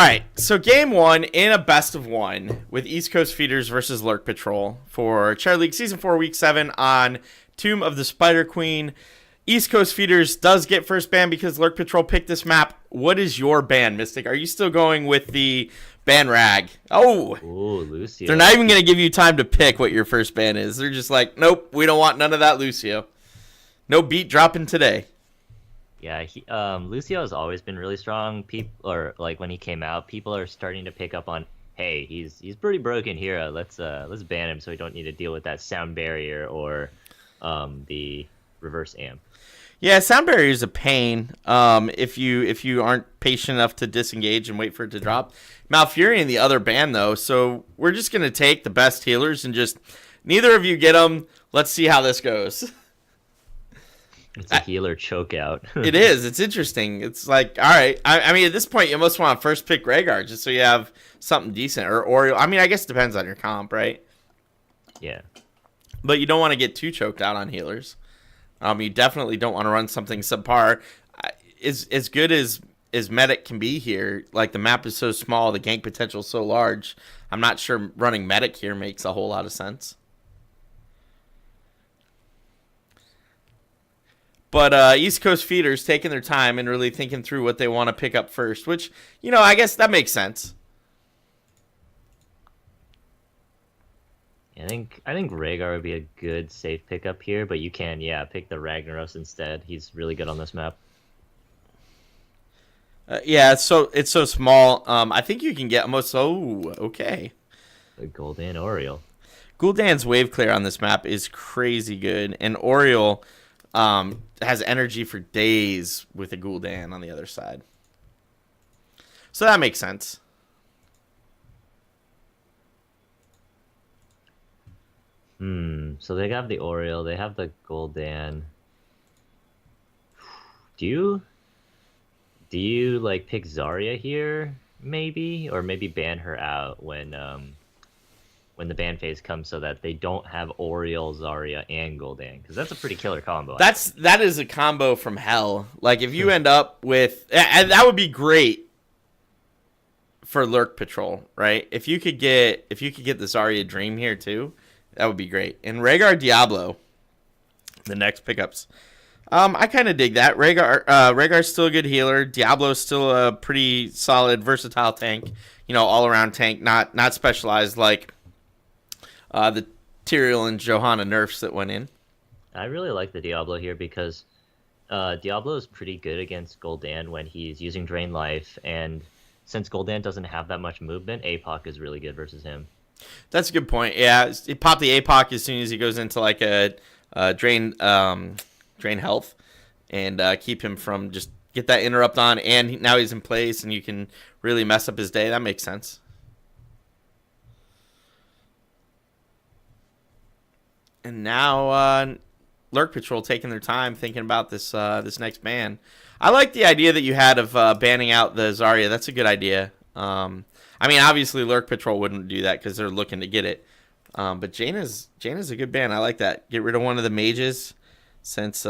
right, so game one in a best of one with East Coast Feeders versus Lurk Patrol for Charity League Season 4, Week 7 on Tomb of the Spider Queen. East Coast Feeders does get first ban because Lurk Patrol picked this map. What is your ban, Mystic? Are you still going with the ban rag? Oh, Ooh, Lucio. they're not even going to give you time to pick what your first ban is. They're just like, nope, we don't want none of that, Lucio. No beat dropping today. Yeah, Lucio has always been really strong. Or like when he came out, people are starting to pick up on, hey, he's pretty broken here. Let's ban him so we don't need to deal with that sound barrier or the reverse amp. Yeah, sound barrier is a pain. If you aren't patient enough to disengage and wait for it to drop. Malfurion the other ban though, so we're just gonna take the best healers and just neither of you get them. Let's see how this goes. It's a healer chokeout. It is. It's interesting. It's like, all right. I mean, at this point, you almost want to first pick Rhaegar just so you have something decent. Or Oriole. I mean, I guess it depends on your comp, right? Yeah. But you don't want to get too choked out on healers. You definitely don't want to run something subpar. As good as Medic can be here, like the map is so small, the gank potential is so large, I'm not sure running Medic here makes a whole lot of sense. But East Coast Feeders taking their time and really thinking through what they want to pick up first, which, I guess that makes sense. I think Rhaegar would be a good safe pickup here, but you can, pick the Ragnaros instead. He's really good on this map. Yeah, it's so small. I think you can get almost. Oh, okay. The Gul'dan Oriole. Gul'dan's wave clear on this map is crazy good, and Oriole has energy for days with a Gul'dan on the other side. So that makes sense. So they have the Oriole, they have the Gul'dan. Do you like pick Zarya here, maybe? Or maybe ban her out when the ban phase comes so that they don't have Oriole, Zarya, and Gul'dan, because that's a pretty killer combo. That is a combo from hell. Like if you end up with, and that would be great for Lurk Patrol, right? If you could get the Zarya Dream here too, that would be great. And Rhaegar Diablo, the next pickups. I kind of dig that. Rhaegar's still a good healer. Diablo's still a pretty solid, versatile tank. All around tank, not specialized like the Tyrael and Johanna nerfs that went in. I really like the Diablo here because Diablo is pretty good against Gul'dan when he's using Drain Life, and since Gul'dan doesn't have that much movement, APOC is really good versus him. That's a good point. Yeah, he pop the APOC as soon as he goes into like a drain health, and keep him from just get that interrupt on, and now he's in place, and you can really mess up his day. That makes sense. And now Lurk Patrol taking their time thinking about this next ban. I like the idea that you had of banning out the Zarya. That's a good idea. I mean, obviously Lurk Patrol wouldn't do that because they're looking to get it. But Jaina's a good ban. I like that. Get rid of one of the mages since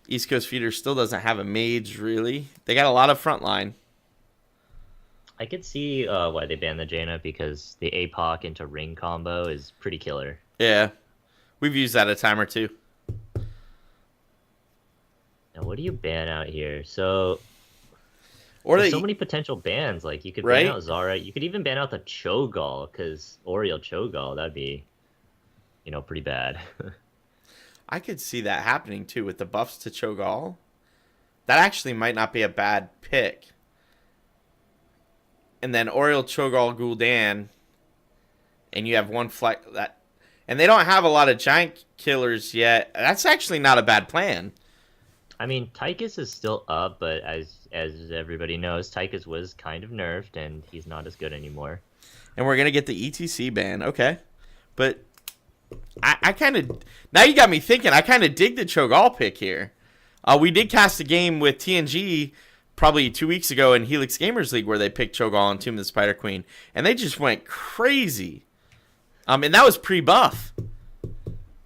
East Coast Feeder still doesn't have a mage, really. They got a lot of frontline. I could see why they banned the Jaina, because the APOC into ring combo is pretty killer. Yeah. We've used that a time or two. Now, what do you ban out here? So... There's so many potential bans. Like, you could right? ban out Zara. You could even ban out the Cho'Gall, because Oriole Cho'Gall, that'd be, pretty bad. I could see that happening, too, with the buffs to Cho'Gall. That actually might not be a bad pick. And then Oriole, Cho'Gall, Gul'dan, and you have one flex that, and they don't have a lot of giant killers yet. That's actually not a bad plan. I mean, Tychus is still up, but as everybody knows, Tychus was kind of nerfed, and he's not as good anymore. And we're gonna get the ETC ban, okay? But I kind of, now you got me thinking. I kind of dig the Cho'Gall pick here. We did cast a game with TNG probably 2 weeks ago in Helix Gamers League where they picked Cho'Gall and Tomb of the Spider Queen, and they just went crazy. And that was pre-buff.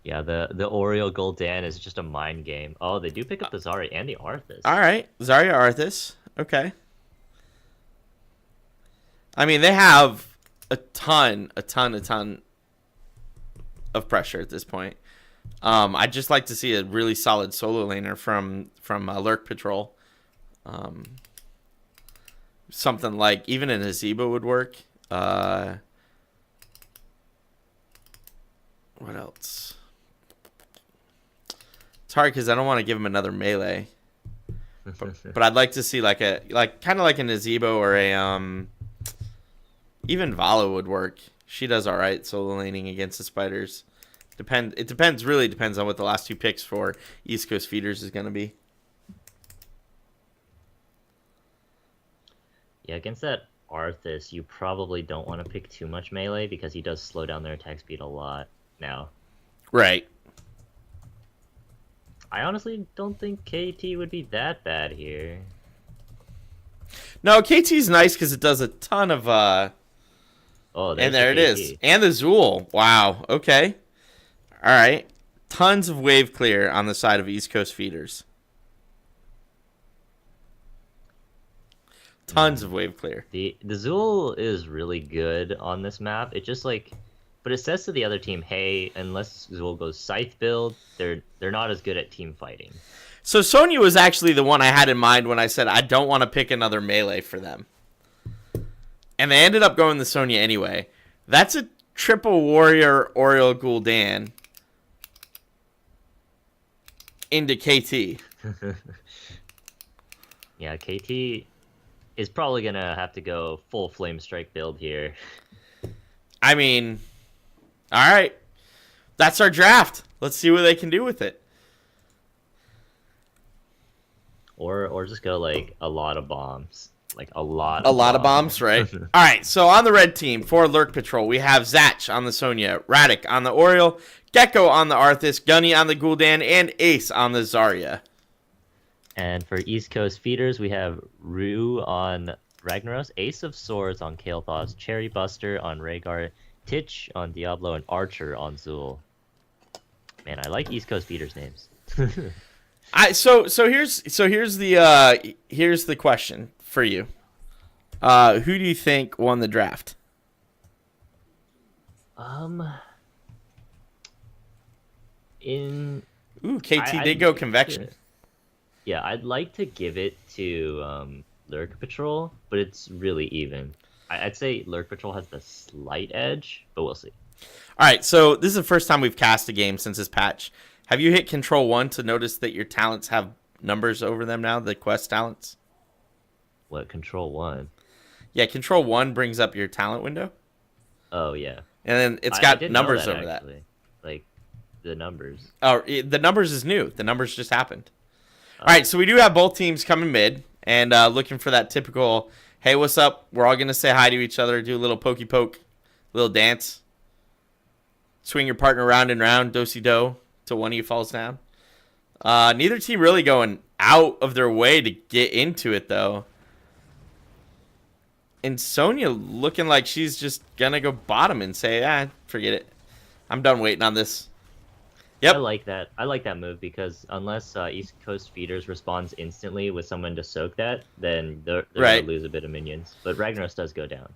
Yeah, the Oriole Gul'dan is just a mind game. Oh, they do pick up the Zarya and the Arthas. All right, Zarya Arthas. Okay. I mean, they have a ton of pressure at this point. I'd just like to see a really solid solo laner from Lurk Patrol. Something like even an Azebo would work. What else? It's hard because I don't want to give him another melee. But I'd like to see kind of like an Azebo or a even Vala would work. She does all right solo laning against the spiders. Really depends on what the last two picks for East Coast feeders is going to be. Yeah, against that Arthas, you probably don't want to pick too much melee because he does slow down their attack speed a lot now. Right. I honestly don't think KT would be that bad here. No, KT's nice because it does a ton of Oh, and there it is. And the Zool. Wow. Okay. All right. Tons of wave clear on the side of East Coast feeders. Tons of wave clear. The Zool is really good on this map. It just but it says to the other team, hey, unless Zool goes Scythe build, they're not as good at team fighting. So Sonya was actually the one I had in mind when I said I don't want to pick another melee for them. And they ended up going the Sonya anyway. That's a triple warrior Oriole Gul'dan into KT. Yeah, KT is probably going to have to go full Flame Strike build here. I mean, all right. That's our draft. Let's see what they can do with it. Or just go a lot of bombs. A lot of bombs, right? All right, so on the red team for Lurk Patrol, we have Zatch on the Sonya, Radic on the Oriole, Gecko on the Arthas, Gunny on the Gul'dan, and Ace on the Zarya. And for East Coast feeders, we have Rue on Ragnaros, Ace of Swords on Kael'thas, Cherry Buster on Rhaegar, Titch on Diablo, and Archer on Zool. Man, I like East Coast feeders' names. So here's the question for you. Who do you think won the draft? KT did go Convection. Yeah, I'd like to give it to Lurk Patrol, but it's really even. I'd say Lurk Patrol has the slight edge, but we'll see. All right, so this is the first time we've cast a game since this patch. Have you hit Control 1 to notice that your talents have numbers over them now, the quest talents? What, Control 1? Yeah, Control 1 brings up your talent window. Oh, yeah. And then it's got numbers that, over actually. that. The numbers. Oh, the numbers is new. The numbers just happened. All right, so we do have both teams coming mid and looking for that typical, hey, what's up? We're all going to say hi to each other, do a little pokey poke, little dance. Swing your partner round and round, do-si-do, till one of you falls down. Neither team really going out of their way to get into it, though. And Sonya looking like she's just going to go bottom and say, forget it. I'm done waiting on this. Yep. I like that. I like that move because unless East Coast feeders responds instantly with someone to soak that, then they're going to lose a bit of minions. But Ragnaros does go down.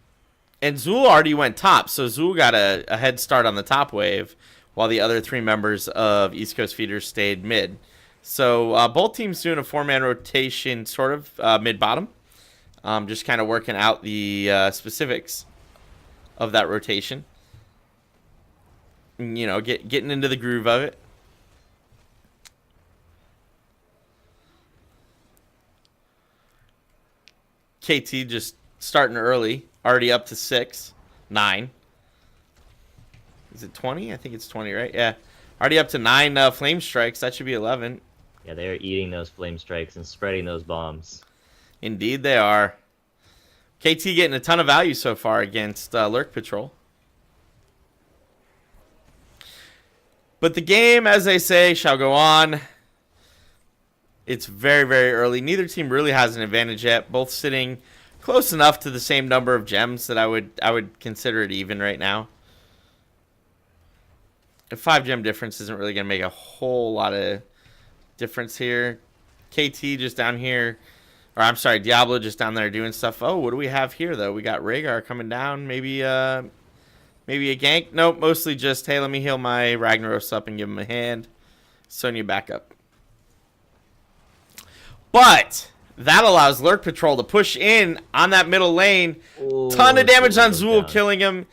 And Zool already went top, so Zool got a head start on the top wave, while the other three members of East Coast feeders stayed mid. So both teams doing a four-man rotation, sort of mid-bottom. Just kind of working out the specifics of that rotation. You know, getting into the groove of it. KT just starting early, already up to 6, 9. Is it 20? I think it's 20, right? Yeah. Already up to 9 flame strikes. That should be 11. Yeah, they are eating those flame strikes and spreading those bombs. Indeed they are. KT getting a ton of value so far against Lurk Patrol. But the game, as they say, shall go on. It's very, very early. Neither team really has an advantage yet. Both sitting close enough to the same number of gems that I would consider it even right now. A 5-gem difference isn't really going to make a whole lot of difference here. KT just down here Or I'm sorry, Diablo just down there doing stuff. Oh, what do we have here though? We got Rhaegar coming down. Maybe a gank. Nope, mostly just hey, let me heal my Ragnaros up and give him a hand. Sonya back up. But that allows Lurk Patrol to push in on that middle lane. Ooh, Ton of damage on Zool Zool, killing him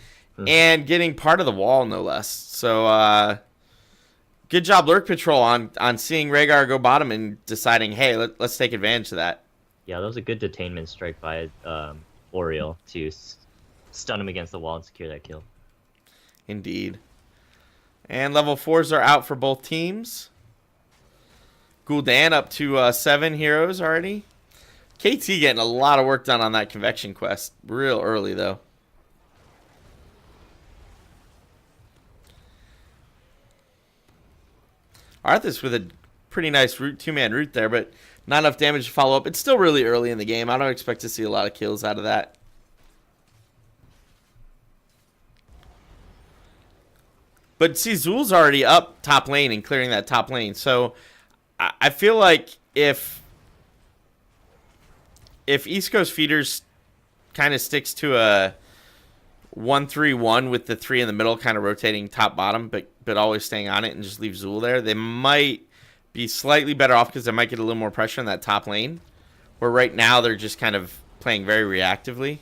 and getting part of the wall, no less. So, good job, Lurk Patrol, on seeing Rhaegar go bottom and deciding, hey, let's take advantage of that. Yeah, that was a good detainment strike by Oriel to stun him against the wall and secure that kill. Indeed. And level 4s are out for both teams. Gul'dan up to 7 heroes already. KT getting a lot of work done on that convection quest. Real early, though. Arthas with a pretty nice root, 2-man root there, but not enough damage to follow up. It's still really early in the game. I don't expect to see a lot of kills out of that. But see, Zool's already up top lane and clearing that top lane. So I feel like if East Coast Feeders kind of sticks to a 1-3-1 with the 3 in the middle kind of rotating top bottom, but always staying on it and just leave Zool there, they might be slightly better off because they might get a little more pressure in that top lane. Where right now they're just kind of playing very reactively.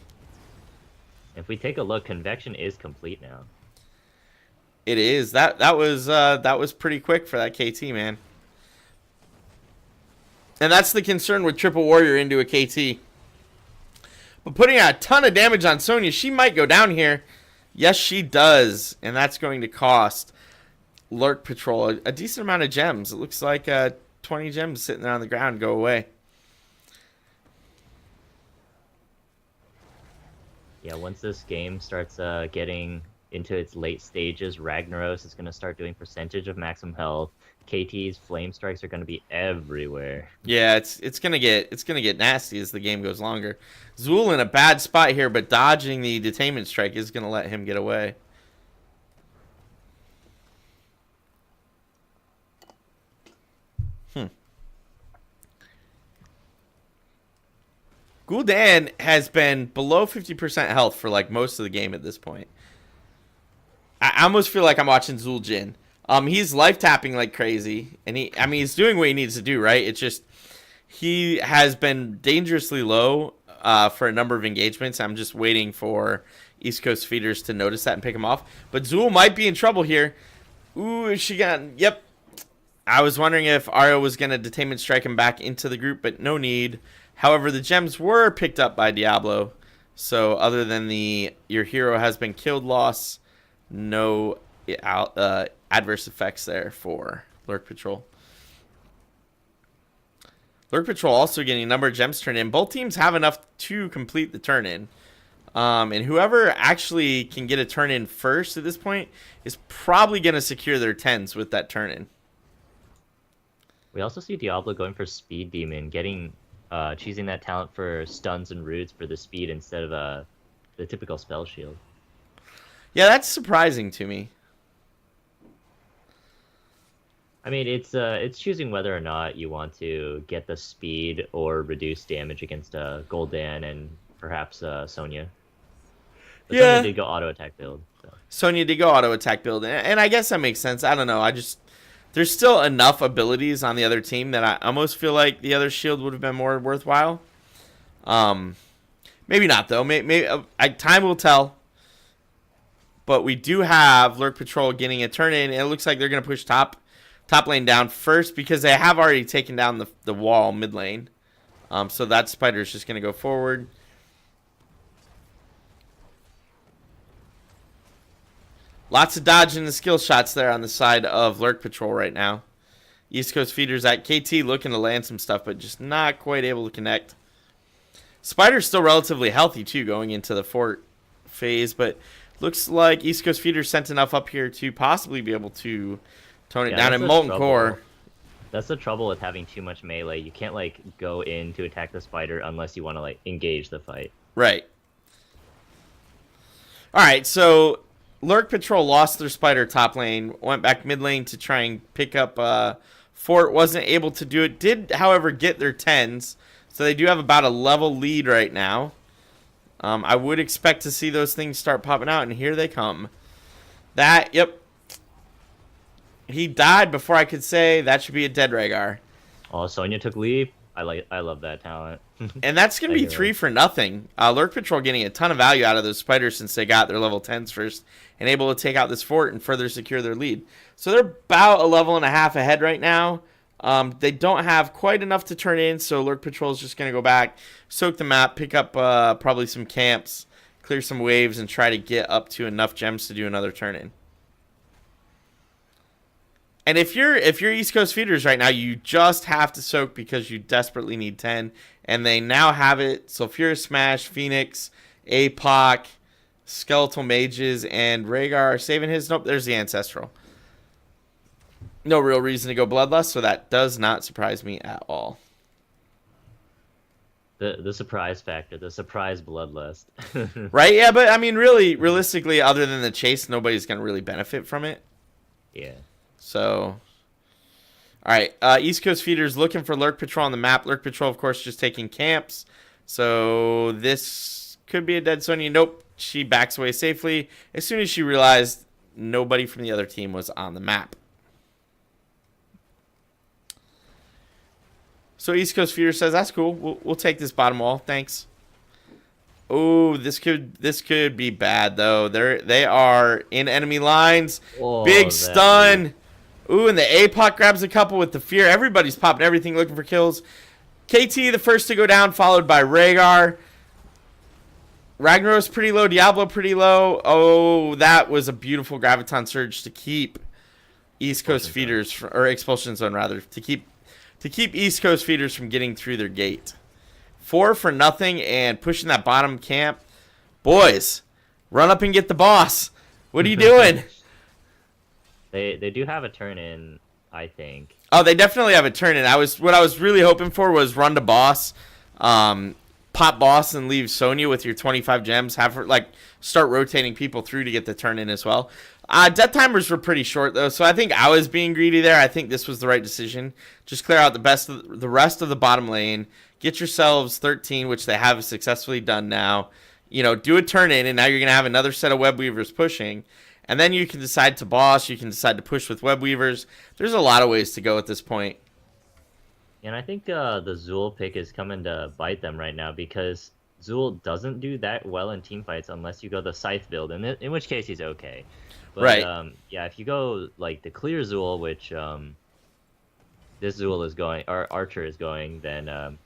If we take a look, convection is complete now. It is. That was pretty quick for that KT, man. And that's the concern with Triple Warrior into a KT. But putting out a ton of damage on Sonya, she might go down here. Yes, she does. And that's going to cost Lurk Patrol a decent amount of gems. It looks like 20 gems sitting there on the ground go away. Yeah, once this game starts getting into its late stages, Ragnaros is going to start doing percentage of maximum health. KT's flame strikes are going to be everywhere. Yeah, it's gonna get nasty as the game goes longer. Zool in a bad spot here, but dodging the detainment strike is gonna let him get away. Gul'dan has been below 50% health for like most of the game at this point. I almost feel like I'm watching Zool Jin. He's life tapping like crazy, and he's doing what he needs to do, right? It's just he has been dangerously low for a number of engagements. I'm just waiting for East Coast Feeders to notice that and pick him off. But Zool might be in trouble here. Ooh, she got... Yep. I was wondering if Ario was going to detainment strike him back into the group, but no need. However, the gems were picked up by Diablo. So other than the your hero has been killed loss, no adverse effects there for Lurk Patrol. Lurk Patrol also getting a number of gems turned in. Both teams have enough to complete the turn in. And whoever actually can get a turn in first at this point is probably going to secure their 10s with that turn in. We also see Diablo going for Speed Demon, choosing that talent for stuns and roots for the speed instead of the typical spell shield. Yeah, that's surprising to me. I mean, it's choosing whether or not you want to get the speed or reduce damage against Gul'dan and perhaps Sonya. But Yeah. Sonya did go auto attack build. So. Sonya did go auto attack build, and I guess that makes sense. I don't know. There's still enough abilities on the other team that I almost feel like the other shield would have been more worthwhile. Maybe not though. Maybe time will tell. But we do have Lurk Patrol getting a turn in, and it looks like they're going to push top lane down first because they have already taken down the wall mid lane. So that spider's just going to go forward. Lots of dodging the skill shots there on the side of Lurk Patrol right now. East Coast Feeders at KT looking to land some stuff, but just not quite able to connect. Spider's still relatively healthy, too, going into the fort phase, but looks like East Coast Feeders sent enough up here to possibly be able to tone it down. And Molten Core. That's the trouble with having too much melee. You can't, go in to attack the spider unless you want to, engage the fight. Right. All right, so Lurk Patrol lost their spider top lane, went back mid lane to try and pick up fort, wasn't able to do it. Did, however, get their 10s, So they do have about a level lead right now. I would expect to see those things start popping out, and here they come. Yep. He died before I could say that should be a dead Rhaegar. Oh, Sonya took leave. I love that talent. And that's going to be 3 for nothing. Lurk Patrol getting a ton of value out of those spiders since they got their level 10s first and able to take out this fort and further secure their lead. So they're about a level and a half ahead right now. They don't have quite enough to turn in, so Lurk Patrol is just going to go back, soak the map, pick up probably some camps, clear some waves, and try to get up to enough gems to do another turn in. And if you're East Coast feeders right now, you just have to soak because you desperately need 10. And they now have it. Sulfurous Smash, Phoenix, APOC, Skeletal Mages, and Rhaegar are saving his. Nope, there's the Ancestral. No real reason to go Bloodlust, so that does not surprise me at all. The surprise factor, the surprise Bloodlust. Right? Yeah, but I mean, really, realistically, other than the chase, nobody's going to really benefit from it. Yeah. So, all right, East Coast feeders looking for Lurk Patrol on the map. Lurk Patrol, of course, just taking camps. So this could be a dead Sonya. Nope, she backs away safely as soon as she realized nobody from the other team was on the map. So East Coast feeder says, that's cool. We'll take this bottom wall. Thanks. Oh, this could be bad, though. They are in enemy lines. Oh, Big stun. Ooh, and the APOC grabs a couple with the fear. Everybody's popping everything looking for kills. KT the first to go down, followed by Rhaegar. Ragnaros pretty low. Diablo pretty low. Oh, that was a beautiful Graviton Surge to keep East Coast feeders, or Expulsion Zone rather, to keep East Coast feeders from getting through their gate. 4 for nothing and pushing that bottom camp. Boys, run up and get the boss. What are you doing? They do have a turn in, I think. Oh, they definitely have a turn in. What I was really hoping for was run to boss, pop boss, and leave Sonya with your 25 gems. Have her start rotating people through to get the turn in as well. Death timers were pretty short though, so I think I was being greedy there. I think this was the right decision. Just clear out the rest of the bottom lane. Get yourselves 13, which they have successfully done now. You know, do a turn in, and now you're gonna have another set of web weavers pushing. And then you can decide to boss. You can decide to push with web weavers. There's a lot of ways to go at this point. And I think the Zool pick is coming to bite them right now because Zool doesn't do that well in team fights unless you go the Scythe build, in which case he's okay. But, right. Yeah, if you go like the clear Zool, which this Zool is going, or Archer is going, then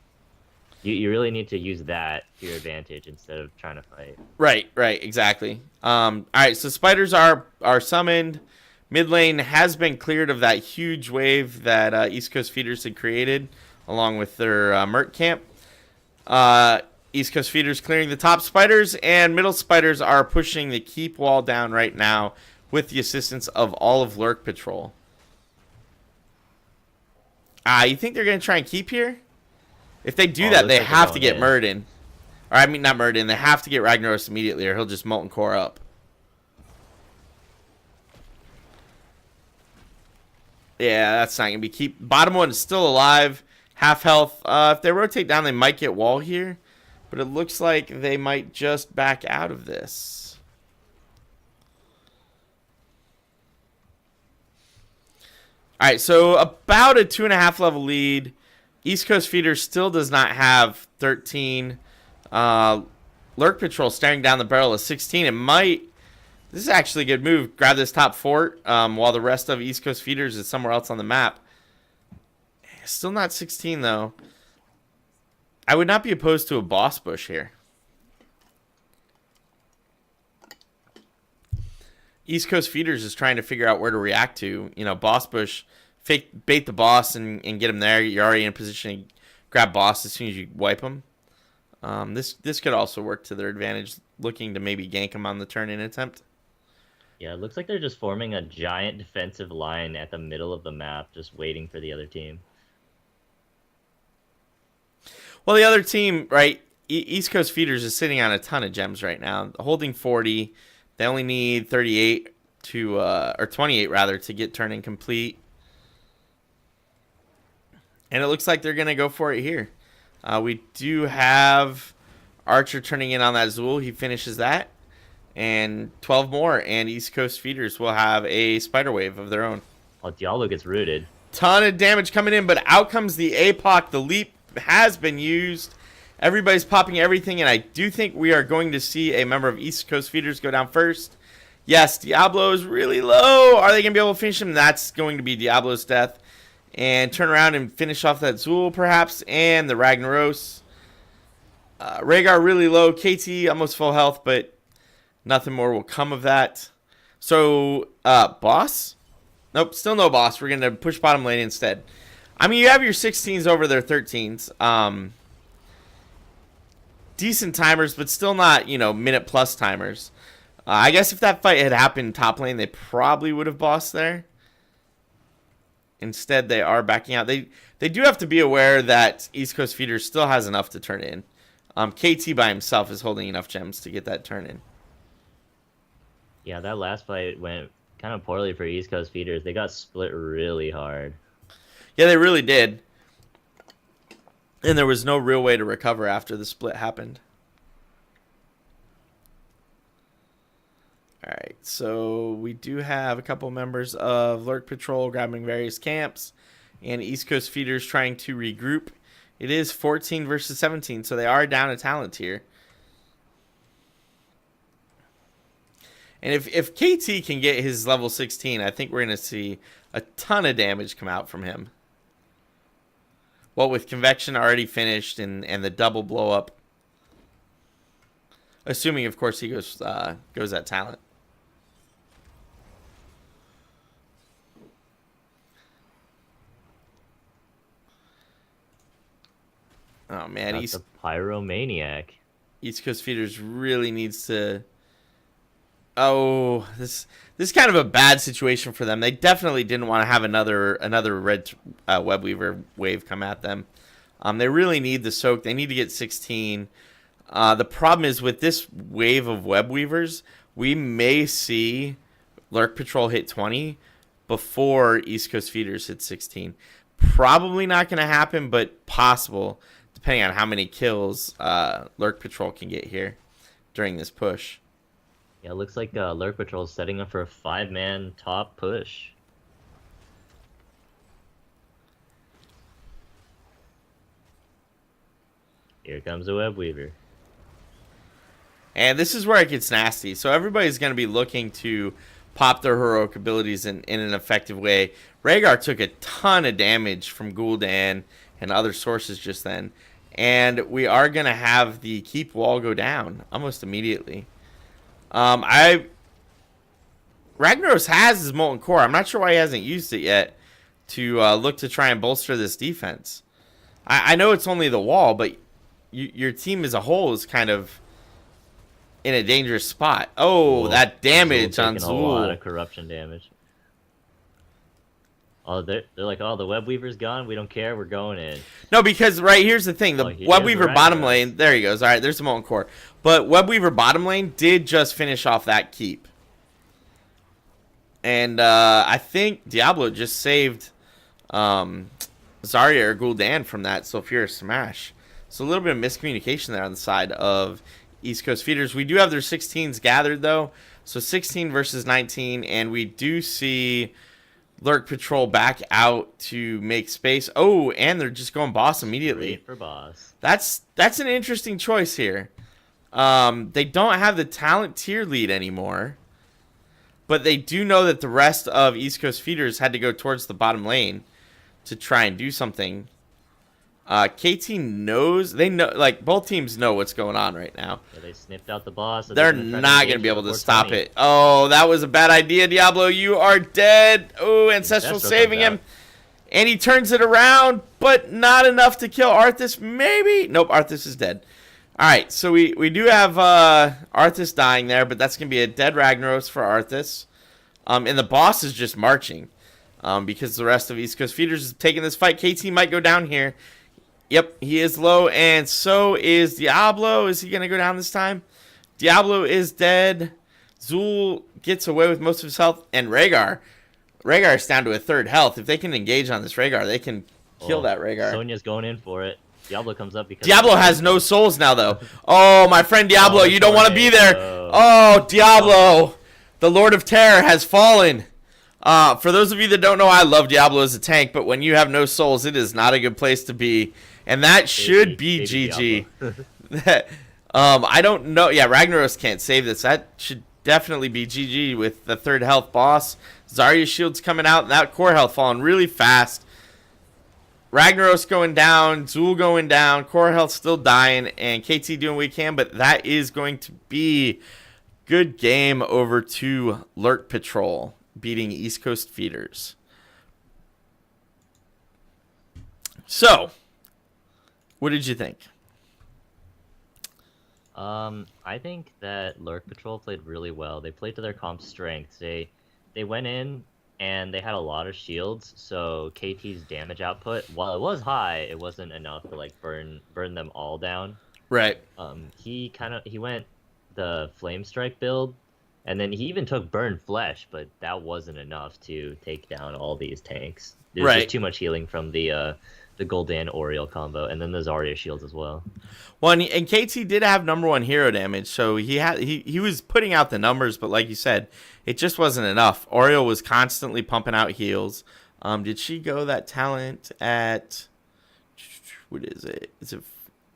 you really need to use that to your advantage instead of trying to fight. Right, exactly. All right, so spiders are summoned. Mid lane has been cleared of that huge wave that East Coast feeders had created, along with their Merc camp. East Coast feeders clearing the top spiders, and middle spiders are pushing the keep wall down right now with the assistance of all of Lurk Patrol. You think they're going to try and keep here? If they do that, they have to get Murden. Or I mean, not Murden. They have to get Ragnaros immediately, or he'll just Molten Core up. Yeah, that's not going to be keep. Bottom one is still alive. Half health. If they rotate down, they might get wall here. But it looks like they might just back out of this. All right, so about a 2.5 level lead. East Coast feeder still does not have 13. Lurk Patrol staring down the barrel of 16. It might. This is actually a good move. Grab this top fort while the rest of East Coast feeders is somewhere else on the map. Still not 16 though. I would not be opposed to a boss bush here. East Coast feeders is trying to figure out where to react to. You know, boss bush, bait the boss and get him there. You're already in a position to grab boss as soon as you wipe him. This could also work to their advantage, looking to maybe gank him on the turn-in attempt. Yeah, it looks like they're just forming a giant defensive line at the middle of the map, just waiting for the other team. Well, the other team, right, East Coast feeders is sitting on a ton of gems right now, holding 40. They only need 38 to, or 28 rather, to get turn-in complete. And it looks like they're going to go for it here. We do have Archer turning in on that Zool. He finishes that. And 12 more, and East Coast Feeders will have a Spider Wave of their own. Oh, Diablo gets rooted. Ton of damage coming in, but out comes the APOC. The leap has been used. Everybody's popping everything, and I do think we are going to see a member of East Coast Feeders go down first. Yes, Diablo is really low. Are they going to be able to finish him? That's going to be Diablo's death. And turn around and finish off that Zool, perhaps, and the Ragnaros. Rhaegar really low. KT almost full health, but nothing more will come of that. So, boss? Nope, still no boss. We're going to push bottom lane instead. I mean, you have your 16s over their 13s. Decent timers, but still not, minute plus timers. I guess if that fight had happened top lane, they probably would have bossed there. Instead, they are backing out. They do have to be aware that East Coast Feeder still has enough to turn in. KT by himself is holding enough gems to get that turn in. Yeah, that last fight went kind of poorly for East Coast Feeders. They got split really hard. Yeah, they really did. And there was no real way to recover after the split happened. All right, so we do have a couple members of Lurk Patrol grabbing various camps, and East Coast Feeders trying to regroup. It is 14 versus 17, so they are down a talent here. And if KT can get his level 16, I think we're going to see a ton of damage come out from him. Well, with Convection already finished and the double blow up. Assuming, of course, he goes at talent. Oh, man. That's a Pyromaniac. East Coast Feeders really needs to... Oh, this is kind of a bad situation for them. They definitely didn't want to have another red Webweaver wave come at them. They really need the soak. They need to get 16. The problem is with this wave of Webweavers, we may see Lurk Patrol hit 20 before East Coast Feeders hit 16. Probably not going to happen, but possible, depending on how many kills Lurk Patrol can get here during this push. Yeah, it looks like Lurk Patrol is setting up for a 5-man top push. Here comes a Webweaver. And this is where it gets nasty. So everybody's going to be looking to pop their heroic abilities in an effective way. Rhaegar took a ton of damage from Gul'dan and other sources just then. And we are going to have the keep wall go down almost immediately. Ragnaros has his Molten Core. I'm not sure why he hasn't used it yet to look to try and bolster this defense. I know it's only the wall, but your team as a whole is kind of in a dangerous spot. Oh, that damage on Zool. A lot of corruption damage. Oh, they're like, oh, the Webweaver's gone. We don't care. We're going in. No, because here's the thing. The Webweaver bottom lane. There he goes. All right, there's the Molten Core. But Webweaver bottom lane did just finish off that keep. And I think Diablo just saved Zarya or Gul'dan from that Sulfurous Smash. So a little bit of miscommunication there on the side of East Coast Feeders. We do have their 16s gathered, though. So 16 versus 19. And we do see Lurk Patrol back out to make space. Oh, and they're just going boss immediately. Great for boss. That's an interesting choice here. They don't have the talent tier lead anymore. But they do know that the rest of East Coast Feeders had to go towards the bottom lane to try and do something. KT knows. They know, like, both teams know what's going on right now. Yeah, they sniffed out the boss. So they're not going to be able to stop it. Oh, that was a bad idea, Diablo. You are dead. Oh, Ancestral saving him. And he turns it around, but not enough to kill Arthas. Maybe. Nope, Arthas is dead. All right, so we do have Arthas dying there, but that's going to be a dead Ragnaros for Arthas. And the boss is just marching because the rest of East Coast Feeders is taking this fight. KT might go down here. Yep, he is low, and so is Diablo. Is he going to go down this time? Diablo is dead. Zool gets away with most of his health, and Rhaegar is down to a third health. If they can engage on this Rhaegar, they can kill that Rhaegar. Sonya's going in for it. Diablo comes up because Diablo has no souls now, though. Oh, my friend Diablo, you don't want to be there. tornado. Oh, Diablo, the Lord of Terror has fallen. For those of you that don't know, I love Diablo as a tank, but when you have no souls, it is not a good place to be. And that should be GG. I don't know. Yeah, Ragnaros can't save this. That should definitely be GG with the 3rd health boss. Zarya shield's coming out, and that core health falling really fast. Ragnaros going down, Zul going down, core health still dying, and KT doing what we can, but that is going to be good game over to Lurk Patrol, beating East Coast Feeders. So, what did you think? I think that Lurk Patrol played really well. They played to their comp's strengths. They went in and they had a lot of shields, so KT's damage output, while it was high, it wasn't enough to like burn them all down. Right. He went the Flame Strike build, and then he even took Burn Flesh, but that wasn't enough to take down all these tanks. There's just too much healing from the Gul'dan Oriole combo, and then the Zarya shields as well. Well, and KT did have #1 hero damage, so he was putting out the numbers, but like you said, it just wasn't enough. Oriole was constantly pumping out heals. Did she go that talent at, what is it? Is it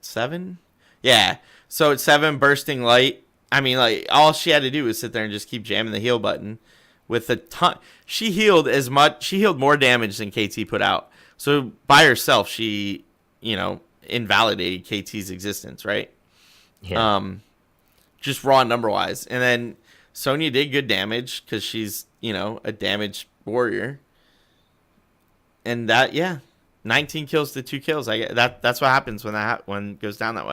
7? Yeah. So it's 7 bursting light. I mean, like, all she had to do was sit there and just keep jamming the heal button with a ton. She healed more damage than KT put out. So by herself, she, invalidated KT's existence, right? Yeah. Just raw number wise. And then Sonya did good damage because she's, a damaged warrior. And that, 19 kills to 2 kills. That's what happens when it goes down that way.